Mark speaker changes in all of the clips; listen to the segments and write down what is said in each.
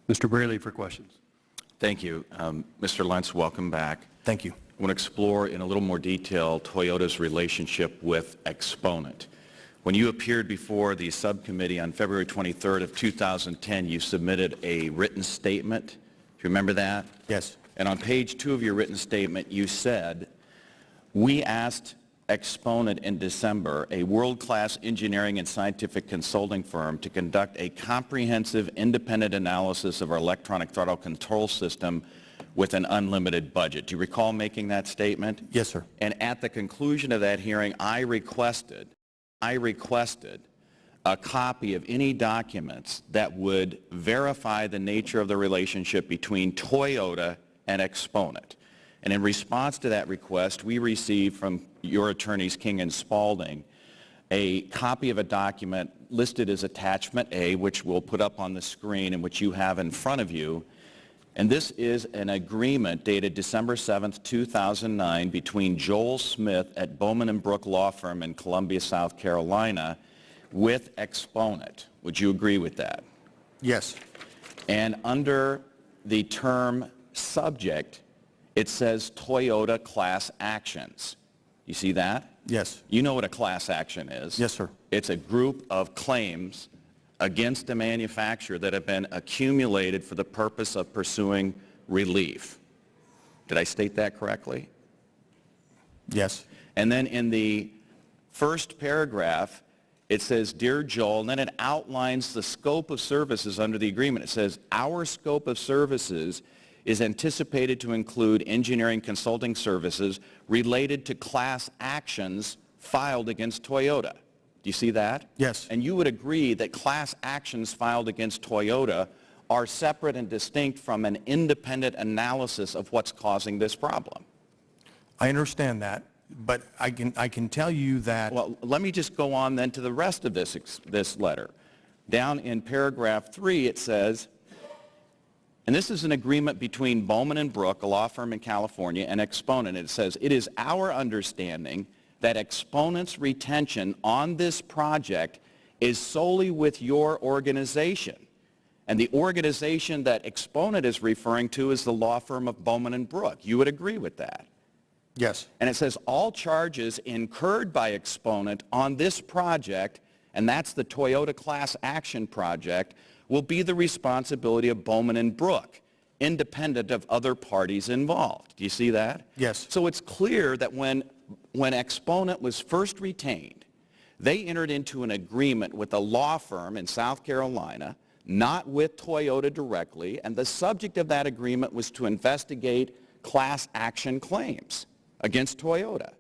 Speaker 1: Mr. Braley for questions.
Speaker 2: Thank you. Mr. Lentz, welcome back.
Speaker 3: Thank you.
Speaker 2: I want to explore in a little more detail Toyota's relationship with Exponent. When you appeared before the subcommittee on February 23rd of 2010, you submitted a written statement. Do you remember that?
Speaker 3: Yes.
Speaker 2: And on page 2 of your written statement, you said, "We asked Exponent in December, a world-class engineering and scientific consulting firm, to conduct a comprehensive independent analysis of our electronic throttle control system with an unlimited budget." Do you recall making that statement?
Speaker 3: Yes, sir.
Speaker 2: And at the conclusion of that hearing, I requested a copy of any documents that would verify the nature of the relationship between Toyota and Exponent. And in response to that request, we received from your attorneys, King and Spalding, a copy of a document listed as Attachment A, which we'll put up on the screen and which you have in front of you. And this is an agreement dated December 7th, 2009 between Joel Smith at Bowman and Brook Law Firm in Columbia, South Carolina with Exponent. Would you agree with that?
Speaker 3: Yes.
Speaker 2: And under the term subject, it says Toyota class actions. You see that?
Speaker 3: Yes.
Speaker 2: You know what a class action is.
Speaker 3: Yes, sir.
Speaker 2: It's a group of claims against a manufacturer that have been accumulated for the purpose of pursuing relief. Did I state that correctly?
Speaker 3: Yes.
Speaker 2: And then in the first paragraph, it says, "Dear Joel," and then it outlines the scope of services under the agreement. It says, "Our scope of services is anticipated to include engineering consulting services related to class actions filed against Toyota." Do you see that?
Speaker 3: Yes.
Speaker 2: And you would agree that class actions filed against Toyota are separate and distinct from an independent analysis of what's causing this problem.
Speaker 3: I understand that, but I can tell you that...
Speaker 2: Well, let me just go on then to the rest of this letter. Down in paragraph 3, it says, and this is an agreement between Bowman and Brook, a law firm in California, and Exponent. It says, "It is our understanding that Exponent's retention on this project is solely with your organization." And the organization that Exponent is referring to is the law firm of Bowman and Brook. You would agree with that?
Speaker 3: Yes.
Speaker 2: And it says all charges incurred by Exponent on this project, and that's the Toyota class action project, will be the responsibility of Bowman and Brook, independent of other parties involved. Do you see that?
Speaker 3: Yes.
Speaker 2: So it's clear that when Exponent was first retained, they entered into an agreement with a law firm in South Carolina, not with Toyota directly, and the subject of that agreement was to investigate class action claims against Toyota.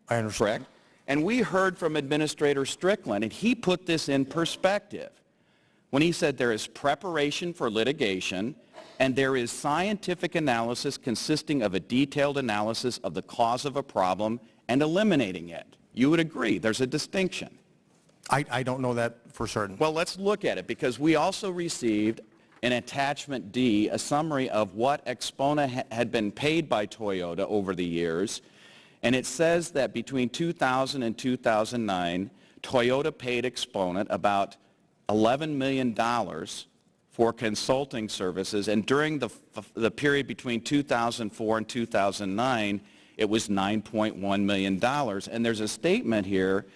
Speaker 3: I understand.
Speaker 2: Correct? And we heard from Administrator Strickland, and he put this in perspective when he said there is preparation for litigation and there is scientific analysis consisting of a detailed analysis of the cause of a problem and eliminating it. You would agree there's a distinction.
Speaker 3: I don't know that for certain.
Speaker 2: Well, let's look at it, because we also received in Attachment D a summary of what Exponent had been paid by Toyota over the years, and it says that between 2000 and 2009, Toyota paid Exponent about $11 million for consulting services, and during the period between 2004 and 2009, it was $9.1 million. And there's a statement here,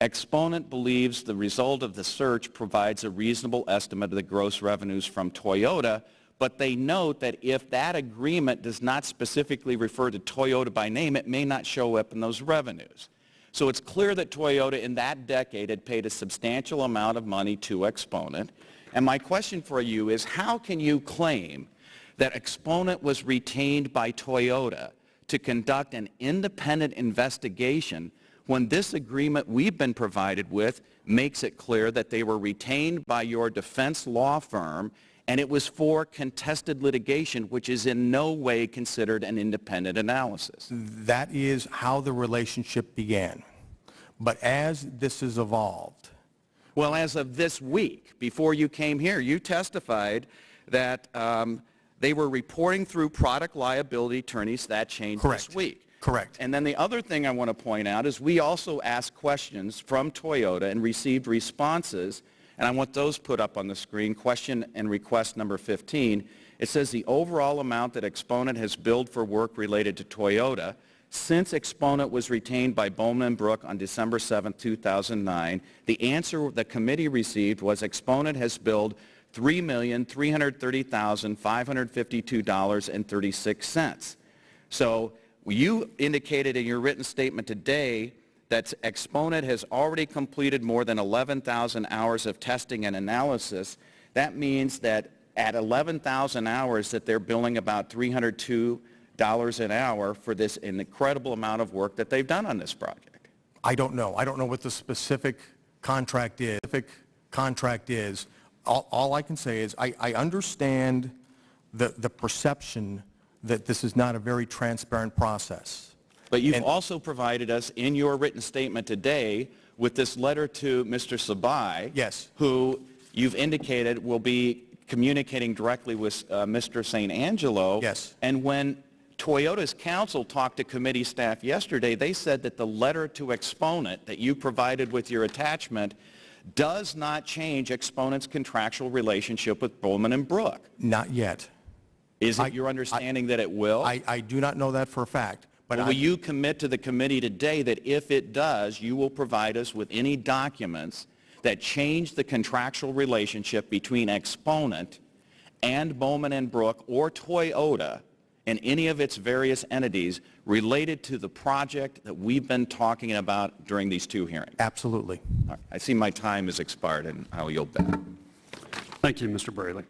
Speaker 2: Exponent believes the result of the search provides a reasonable estimate of the gross revenues from Toyota, but they note that if that agreement does not specifically refer to Toyota by name, it may not show up in those revenues. So it's clear that Toyota in that decade had paid a substantial amount of money to Exponent. And my question for you is, how can you claim that Exponent was retained by Toyota to conduct an independent investigation when this agreement we've been provided with makes it clear that they were retained by your defense law firm and it was for contested litigation, which is in no way considered an independent analysis?
Speaker 3: That is how the relationship began. But as this has evolved...
Speaker 2: Well, as of this week, before you came here, you testified that they were reporting through product liability attorneys. That changed this week.
Speaker 3: Correct.
Speaker 2: And then the other thing I want to point out is we also asked questions from Toyota and received responses And I want those put up on the screen. Question and request number 15. It says the overall amount that Exponent has billed for work related to Toyota since Exponent was retained by Bowman & Brook on December 7, 2009, the answer the committee received was Exponent has billed $3,330,552.36. So you indicated in your written statement today that Exponent has already completed more than 11,000 hours of testing and analysis. That means that at 11,000 hours that they're billing about $302 an hour for this incredible amount of work that they've done on this project.
Speaker 3: I don't know. I don't know what the specific contract is. All I can say is I understand the perception that this is not a very transparent process.
Speaker 2: But you've also provided us in your written statement today with this letter to Mr. Sabai,
Speaker 3: yes,
Speaker 2: who you've indicated will be communicating directly with Mr. St. Angelo.
Speaker 3: Yes.
Speaker 2: And when Toyota's counsel talked to committee staff yesterday, they said that the letter to Exponent that you provided with your attachment does not change Exponent's contractual relationship with Bowman & Brook.
Speaker 3: Not yet.
Speaker 2: Is it your understanding that it will?
Speaker 3: I do not know that for a fact. But
Speaker 2: will you commit to the committee today that if it does, you will provide us with any documents that change the contractual relationship between Exponent and Bowman & Brook or Toyota and any of its various entities related to the project that we've been talking about during these two hearings?
Speaker 3: Absolutely.
Speaker 2: All right. I see my time has expired, and I'll yield back.
Speaker 1: Thank you, Mr. Braley.